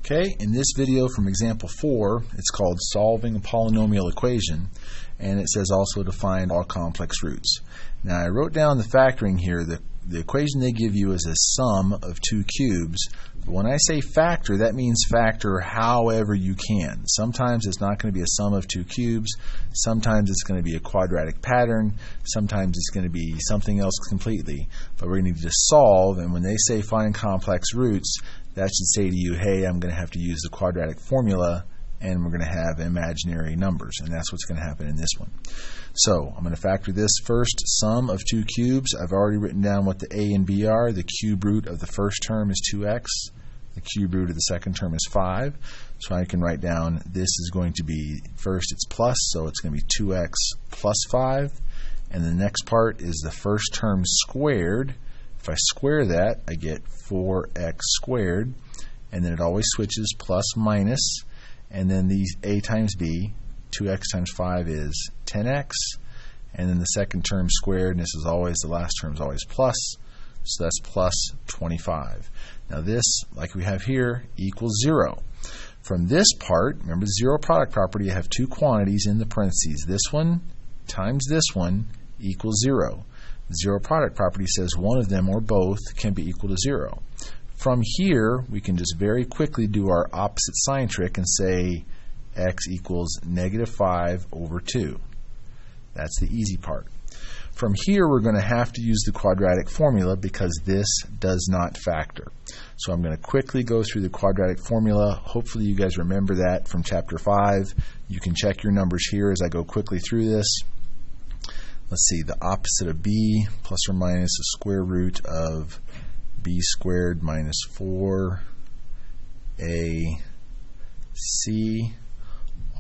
Okay, in this video from example 4, it's called solving a polynomial equation, and it says also to find all complex roots. Now I wrote down the factoring here. The equation they give you is a sum of two cubes. But when I say factor, that means factor however you can. Sometimes it's not going to be a sum of two cubes. Sometimes it's going to be a quadratic pattern. Sometimes it's going to be something else completely. But we're going to need to solve, and when they say find complex roots, that should say to you, hey, I'm going to have to use the quadratic formula, and we're going to have imaginary numbers, and that's what's going to happen in this one. So I'm going to factor this first, sum of two cubes. I've already written down what the a and b are. The cube root of the first term is 2x. The cube root of the second term is 5. So I can write down this is going to be, first it's plus, so it's going to be 2x plus 5. And the next part is the first term squared. If I square that, I get 4x squared. And then it always switches plus minus. And then these a times b, 2x times 5 is 10x. And then the second term squared, and this is always, the last term is always plus. So that's plus 25. Now this, like we have here, equals 0. From this part, remember the zero product property, I have two quantities in the parentheses. This one times this one equals 0. The zero product property says one of them or both can be equal to 0. From here, we can just very quickly do our opposite sign trick and say x equals negative 5 over 2. That's the easy part. From here, we're going to have to use the quadratic formula because this does not factor. So I'm going to quickly go through the quadratic formula. Hopefully you guys remember that from chapter 5. You can check your numbers here as I go quickly through this. Let's see, the opposite of b plus or minus the square root of b squared minus 4ac,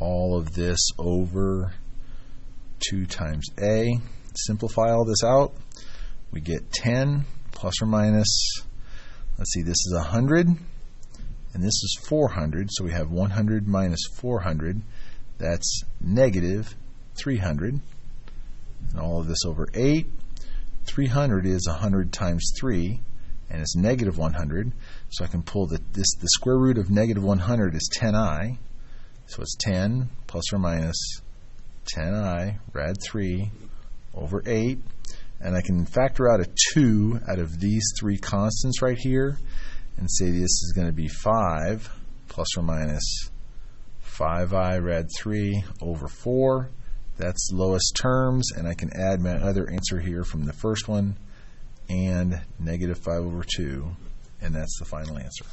all of this over 2 times a. Simplify all this out. We get 10 plus or minus, let's see, this is 100 and this is 400, so we have 100 minus 400. That's negative 300. And all of this over 8. 300 is 100 times 3, and it's negative 100. So I can pull the square root of negative 100 is 10i. So it's 10 plus or minus 10i, rad 3, over 8. And I can factor out a 2 out of these three constants right here and say this is going to be 5 plus or minus 5i, rad 3, over 4. That's the lowest terms, and I can add my other answer here from the first one and negative 5 over 2, and that's the final answer.